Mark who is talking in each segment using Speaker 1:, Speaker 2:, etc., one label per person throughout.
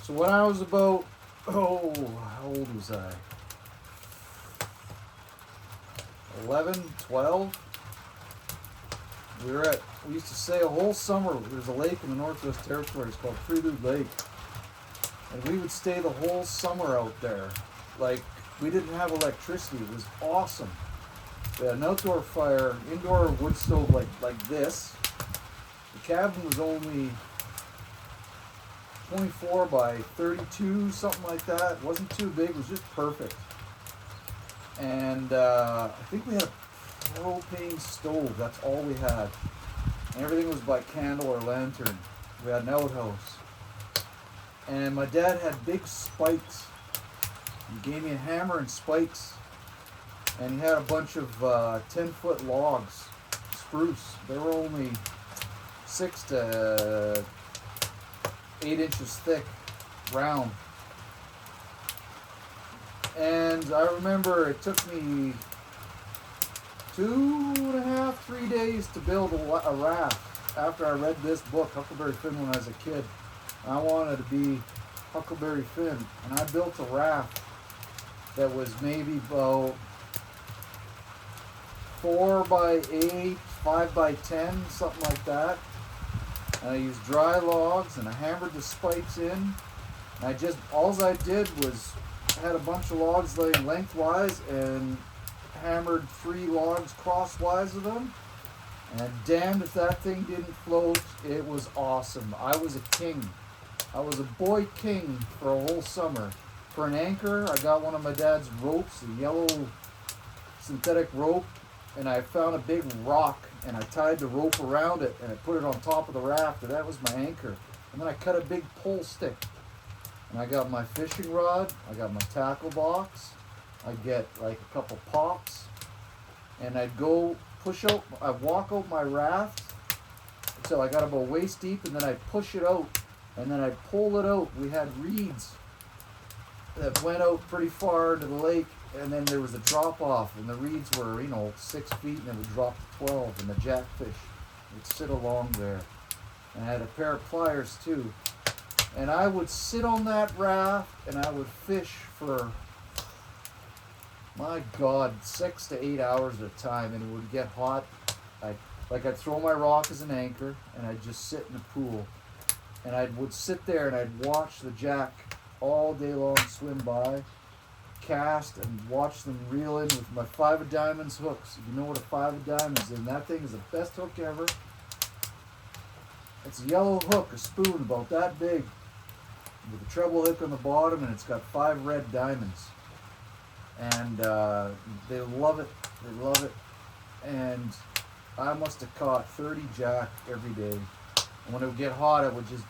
Speaker 1: So when I was about, oh, how old was I? 11, 12. We used to stay a whole summer. There's a lake in the Northwest Territories called Prelude Lake. And we would stay the whole summer out there. Like, we didn't have electricity. It was awesome. We had an outdoor fire, indoor wood stove like this. The cabin was only 24 by 32, something like that. It wasn't too big. It was just perfect. And I think we had a propane stove. That's all we had. And everything was by candle or lantern. We had an outhouse. And my dad had big spikes. He gave me a hammer and spikes. And he had a bunch of 10-foot logs, spruce. They were only 6 to 8 inches thick, round. And I remember it took me 2.5, 3 days to build a raft after I read this book, Huckleberry Finn, when I was a kid. I wanted to be Huckleberry Finn. And I built a raft that was maybe about 4 by 8, 5 by 10, something like that. And I used dry logs and I hammered the spikes in. And all I did was had a bunch of logs laying lengthwise and hammered 3 logs crosswise of them. And damned if that thing didn't float. It was awesome. I was a king. I was a boy king for a whole summer. For an anchor, I got one of my dad's ropes, a yellow synthetic rope, and I found a big rock and I tied the rope around it and I put it on top of the raft, and that was my anchor. And then I cut a big pole stick. And I got my fishing rod, I got my tackle box, I'd get like a couple pops, and I'd go I'd walk out my raft until I got about waist deep, and then I'd push it out, and then I'd pull it out. We had reeds that went out pretty far into the lake, and then there was a drop off, and the reeds were, 6 feet, and it would drop to 12, and the jackfish would sit along there. And I had a pair of pliers too. And I would sit on that raft and I would fish for, my God, 6 to 8 hours at a time, and it would get hot. I'd throw my rock as an anchor and I'd just sit in the pool. And I would sit there and I'd watch the jack all day long swim by, cast, and watch them reel in with my 5 of diamonds hooks. You know what a 5 of diamonds is, and that thing is the best hook ever. It's a yellow hook, a spoon about that big, with a treble hook on the bottom, and it's got 5 red diamonds. And they love it. They love it. And I must have caught 30 jack every day. And when it would get hot, I would just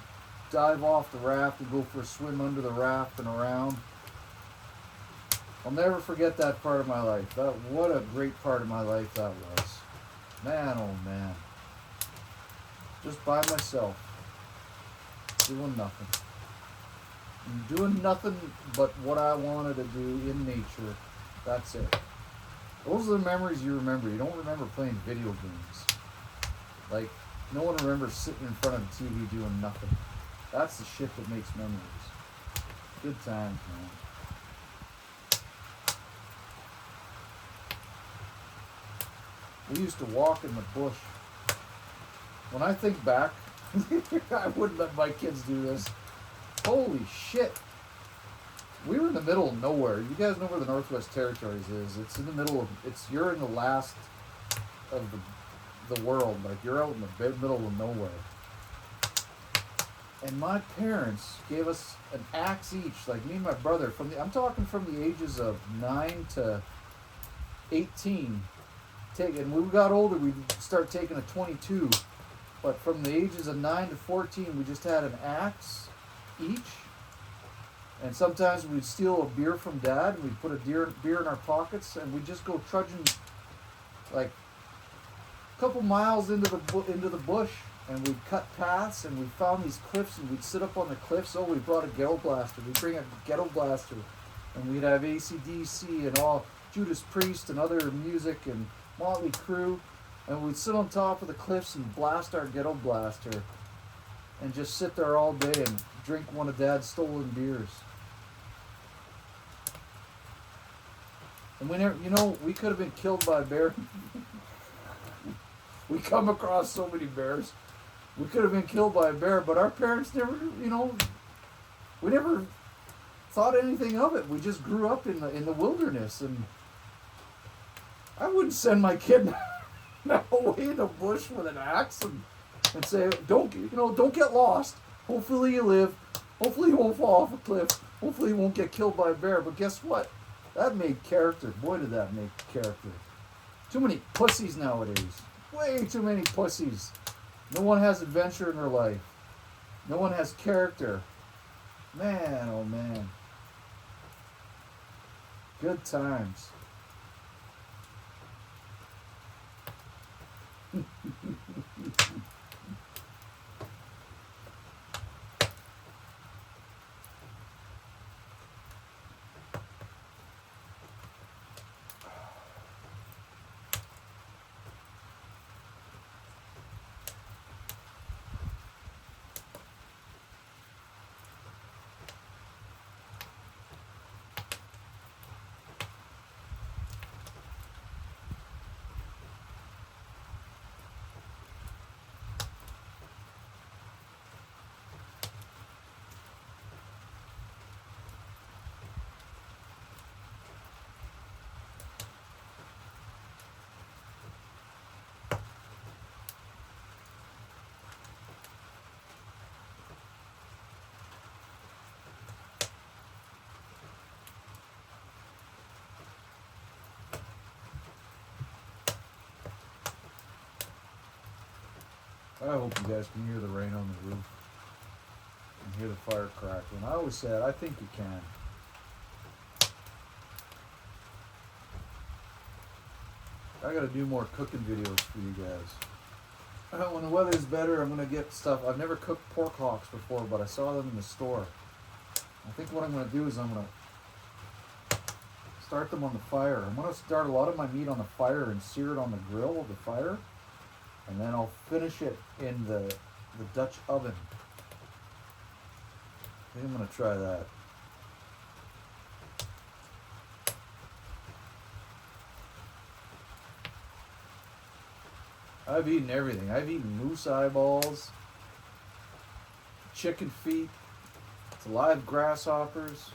Speaker 1: dive off the raft and go for a swim under the raft and around. I'll never forget that part of my life. What a great part of my life that was. Man, oh man. Just by myself. Doing nothing. Doing nothing but what I wanted to do in nature. That's it. Those are the memories you remember. You don't remember playing video games. Like, no one remembers sitting in front of the TV doing nothing. That's the shit that makes memories. Good times, man. We used to walk in the bush. When I think back, I wouldn't let my kids do this. Holy shit. We were in the middle of nowhere. You guys know where the Northwest Territories is. It's in the middle of, you're in the last of the world. Like, you're out in the middle of nowhere. And my parents gave us an axe each, like me and my brother, I'm talking from the ages of 9 to 18. And when we got older, we'd start taking a 22. But from the ages of 9 to 14, we just had an axe each. And sometimes we'd steal a beer from Dad. We'd put a beer in our pockets, and we'd just go trudging like a couple miles into the bush, and we'd cut paths, and we found these cliffs, and we'd sit up on the cliffs. Oh, we brought a ghetto blaster. We'd bring a ghetto blaster, and we'd have AC/DC and all Judas Priest and other music and Motley Crue, and we'd sit on top of the cliffs and blast our ghetto blaster. and just sit there all day and drink one of Dad's stolen beers. And we never, we could have been killed by a bear. We come across so many bears. We could have been killed by a bear, but our parents never, we never thought anything of it. We just grew up in the wilderness, and I wouldn't send my kid away in the bush with an axe and say, don't get lost. Hopefully you live. Hopefully you won't fall off a cliff. Hopefully you won't get killed by a bear. But guess what? That made character. Boy, did that make character. Too many pussies nowadays. Way too many pussies. No one has adventure in their life. No one has character. Man, oh man. Good times. I hope you guys can hear the rain on the roof and hear the fire crackling. I always said, I think you can. I gotta do more cooking videos for you guys. When the weather's better, I'm gonna get stuff. I've never cooked pork hocks before, but I saw them in the store. I think what I'm gonna do is I'm gonna start them on the fire. I'm gonna start a lot of my meat on the fire and sear it on the grill of the fire. And then I'll finish it in the Dutch oven. I think I'm going to try that. I've eaten everything. I've eaten moose eyeballs, chicken feet, live grasshoppers,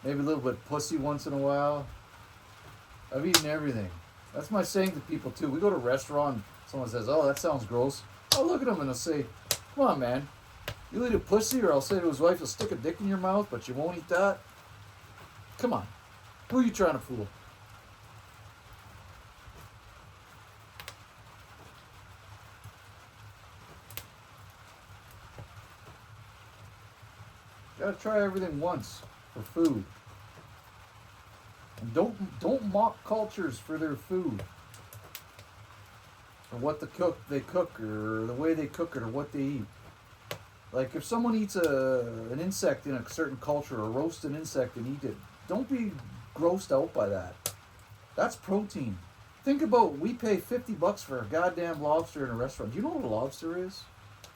Speaker 1: maybe a little bit of pussy once in a while. I've eaten everything. That's my saying to people too. We go to a restaurant, someone says, "Oh, that sounds gross." I'll look at them and I'll say, "Come on, man. You'll eat a pussy," or I'll say to his wife, "You'll stick a dick in your mouth, but you won't eat that." Come on. Who are you trying to fool? Gotta try everything once for food. And don't mock cultures for their food. Or what they cook, or the way they cook it, or what they eat. Like if someone eats an insect in a certain culture, or roast an insect and eat it, don't be grossed out by that. That's protein. Think about, we pay $50 for a goddamn lobster in a restaurant. Do you know what a lobster is?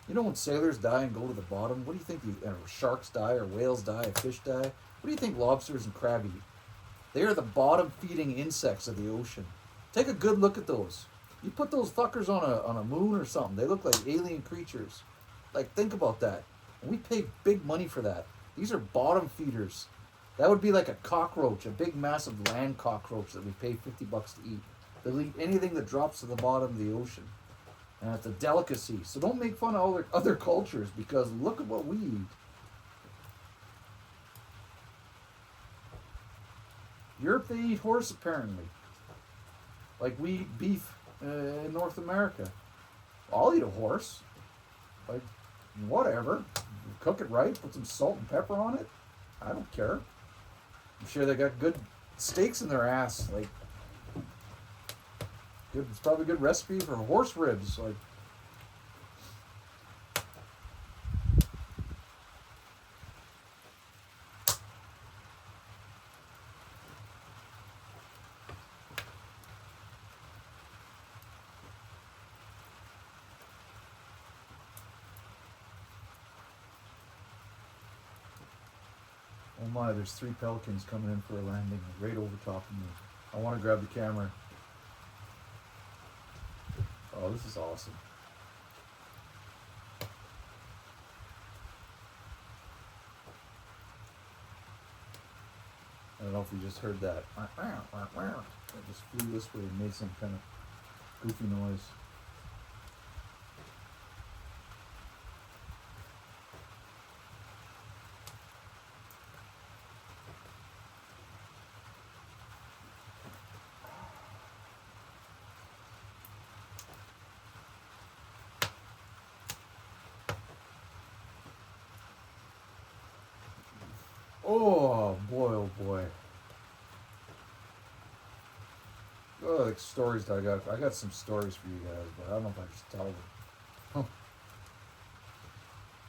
Speaker 1: You know when sailors die and go to the bottom? What do you think? Sharks die, or whales die, or fish die? What do you think lobsters and crab eat? They are the bottom-feeding insects of the ocean. Take a good look at those. You put those fuckers on a moon or something, they look like alien creatures. Like, think about that. And we pay big money for that. These are bottom feeders. That would be like a cockroach, a big, massive land cockroach that we pay $50 to eat. They'll eat anything that drops to the bottom of the ocean. And it's a delicacy. So don't make fun of other cultures, because look at what we eat. Europe, they eat horse, apparently. Like we eat beef in North America. I'll eat a horse. Like, whatever. Cook it right, put some salt and pepper on it. I don't care. I'm sure they got good steaks in their ass. Like, good. It's probably a good recipe for horse ribs. Like, Oh my, there's 3 pelicans coming in for a landing right over top of me. I want to grab the camera. Oh, this is awesome. I don't know if you just heard that. It just flew this way and made some kind of goofy noise. Oh boy. Oh, like stories that I got some stories for you guys, but I don't know if I should tell them.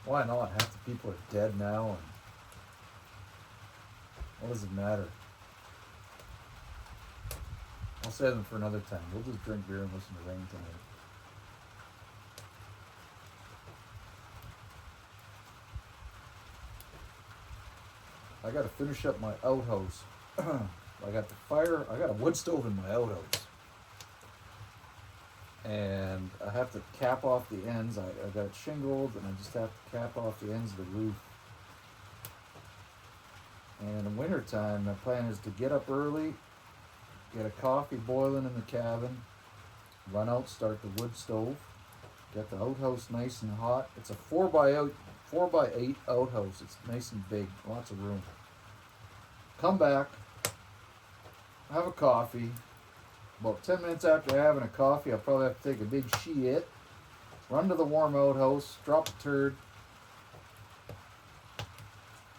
Speaker 1: Why not? Half the people are dead now, and what does it matter? I'll save them for another time. We'll just drink beer and listen to rain tonight. I gotta finish up my outhouse. I got the fire. I got a wood stove in my outhouse, and I have to cap off the ends. I got it shingled, and I just have to cap off the ends of the roof. And in the wintertime, my plan is to get up early, get a coffee boiling in the cabin, run out, start the wood stove, get the outhouse nice and hot. It's a 4x8 outhouse. It's nice and big, lots of room. Come back, have a coffee. About 10 minutes after having a coffee, I'll probably have to take a big shit, run to the warm outhouse, drop a turd,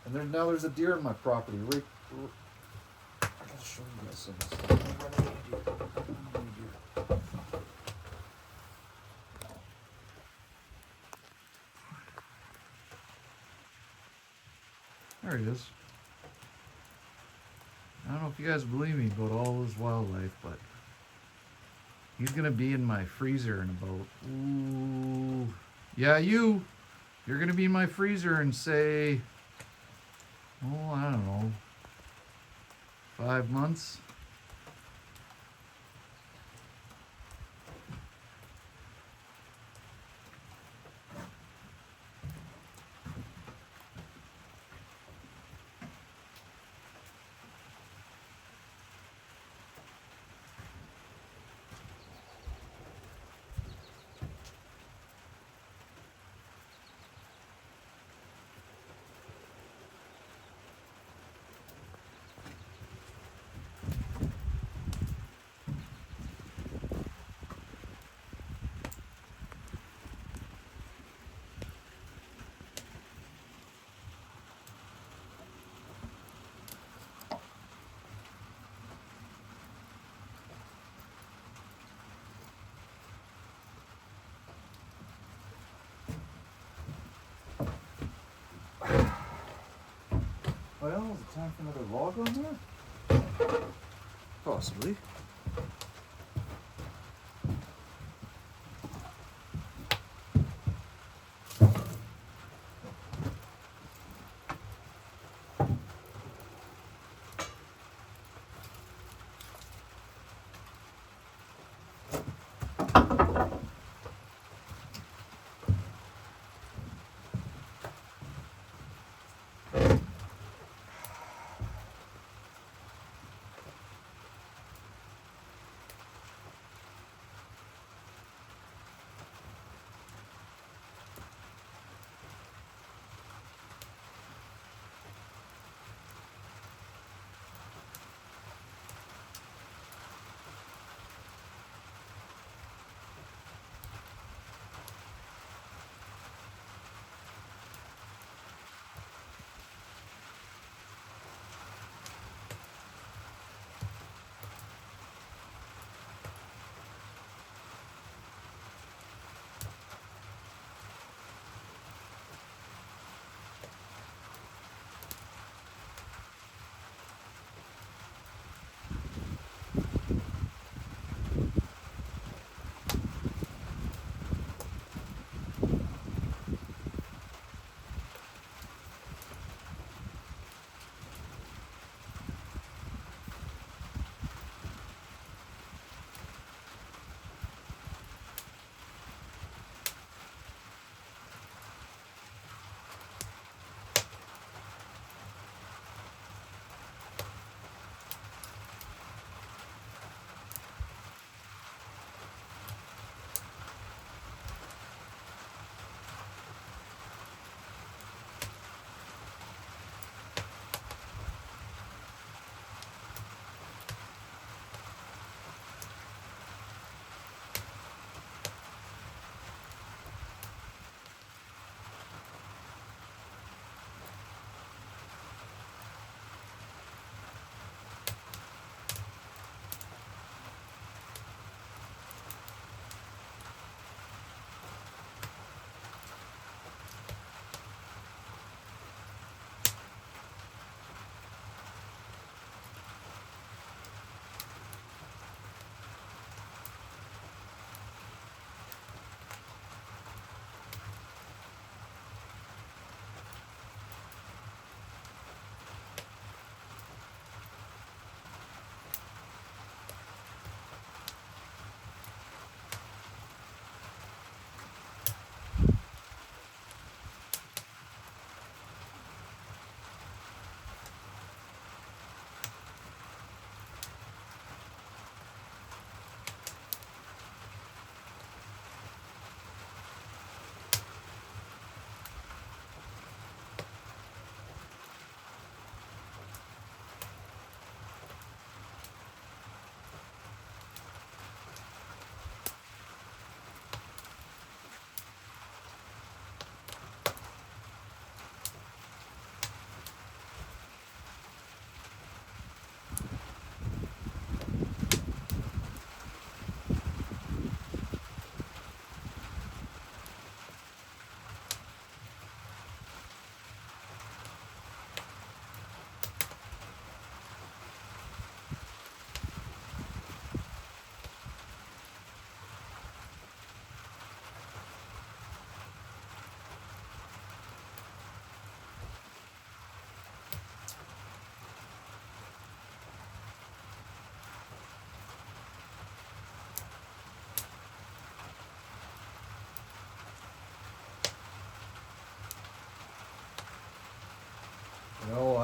Speaker 1: and now there's a deer in my property. Right, I gotta show you guys some stuff. There he is. I don't know if you guys believe me about all this wildlife, but he's gonna be in my freezer in about, ooh, yeah, you're gonna be in my freezer in, say, oh, I don't know, 5 months. Well, is it time for another log on there? Possibly.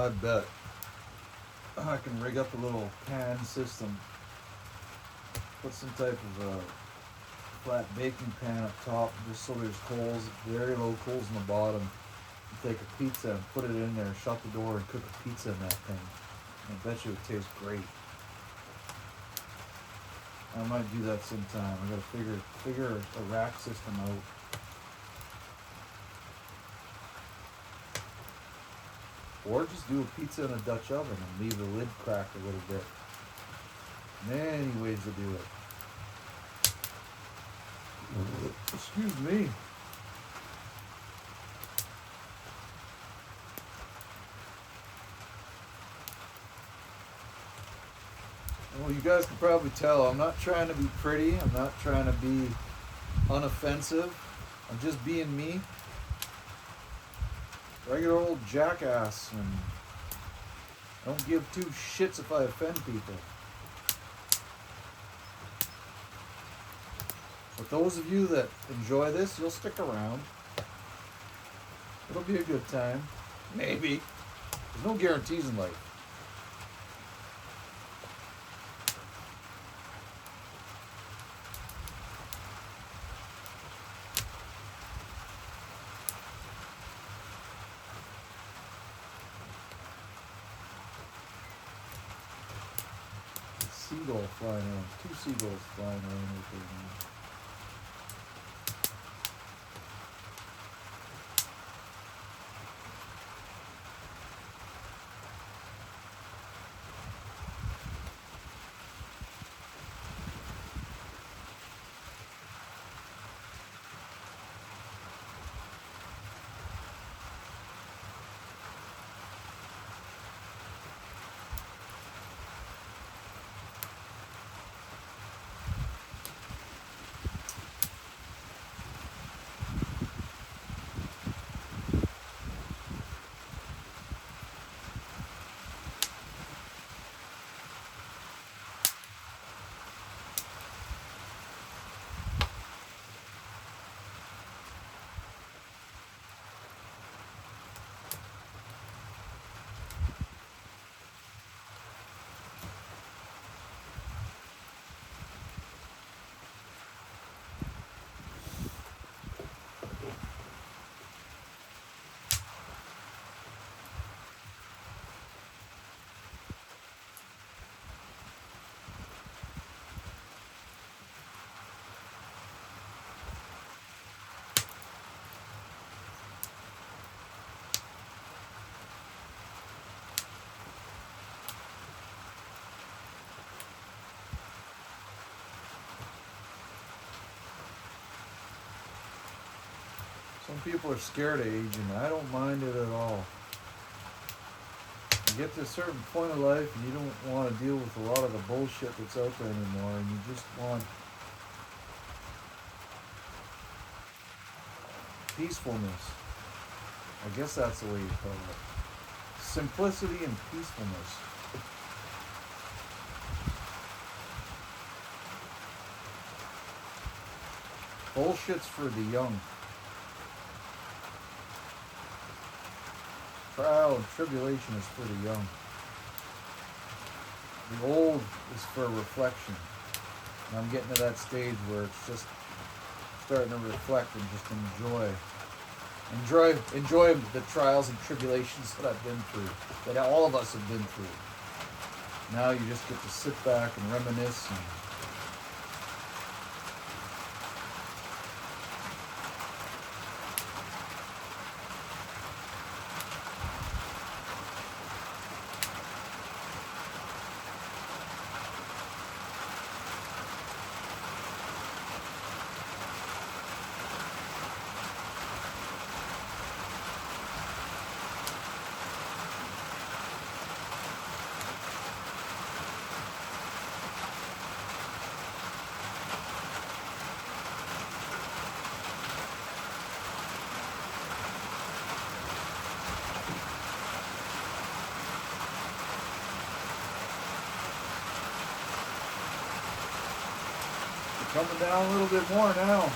Speaker 1: I bet I can rig up a little pan system. Put some type of flat baking pan up top, just so there's coals, very low coals in the bottom. You take a pizza and put it in there, shut the door, and cook a pizza in that thing. I bet you it tastes great. I might do that sometime. I gotta figure a rack system out. Or just do a pizza in a Dutch oven and leave the lid cracked a little bit. Many ways to do it. Excuse me. Well, you guys can probably tell I'm not trying to be pretty. I'm not trying to be unoffensive. I'm just being me. Regular old jackass, and I don't give two shits if I offend people. But those of you that enjoy this, you'll stick around. It'll be a good time. Maybe. There's no guarantees in life. Seagull flying around. Two seagulls flying around over there. Some people are scared of aging. I don't mind it at all. You get to a certain point of life and you don't want to deal with a lot of the bullshit that's out there anymore, and you just want peacefulness. I guess that's the way you call it. Simplicity and peacefulness. Bullshit's for the young. Trial and tribulation is for the young. The old is for reflection. And I'm getting to that stage where it's just starting to reflect and just enjoy the trials and tribulations that I've been through, that all of us have been through. Now you just get to sit back and reminisce and coming down a little bit more now.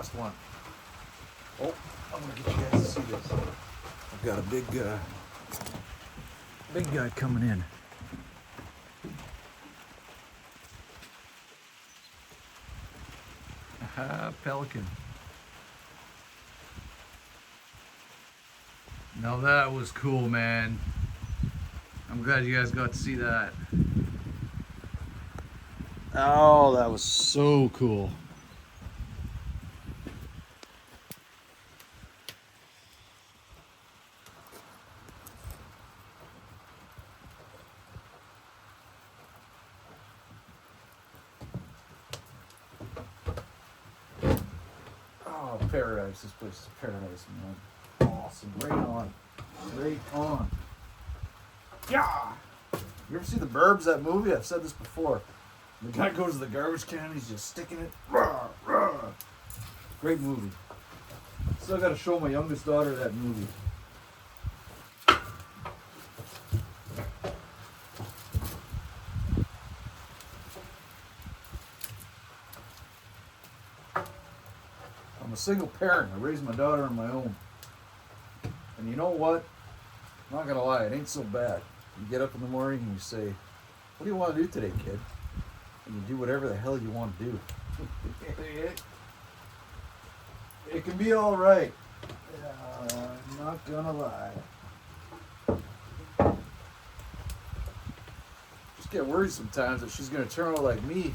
Speaker 1: last one. Oh, I'm gonna get you guys to see this. I've got a big guy coming in. Pelican. Now that was cool, man. I'm glad you guys got to see that. Oh, that was so cool. Oh, paradise. This place is paradise, man. Awesome. Right on. Right on. Yeah! You ever see The Burbs, that movie? I've said this before. The guy goes to the garbage can, he's just sticking it. Rah, rah. Great movie. Still got to show my youngest daughter that movie. I'm a single parent. I raised my daughter on my own. And you know what? I'm not going to lie, it ain't so bad. You get up in the morning and you say, what do you want to do today, kid? And you do whatever the hell you want to do. It can be all right. I'm not gonna lie. Just get worried sometimes that she's gonna turn out like me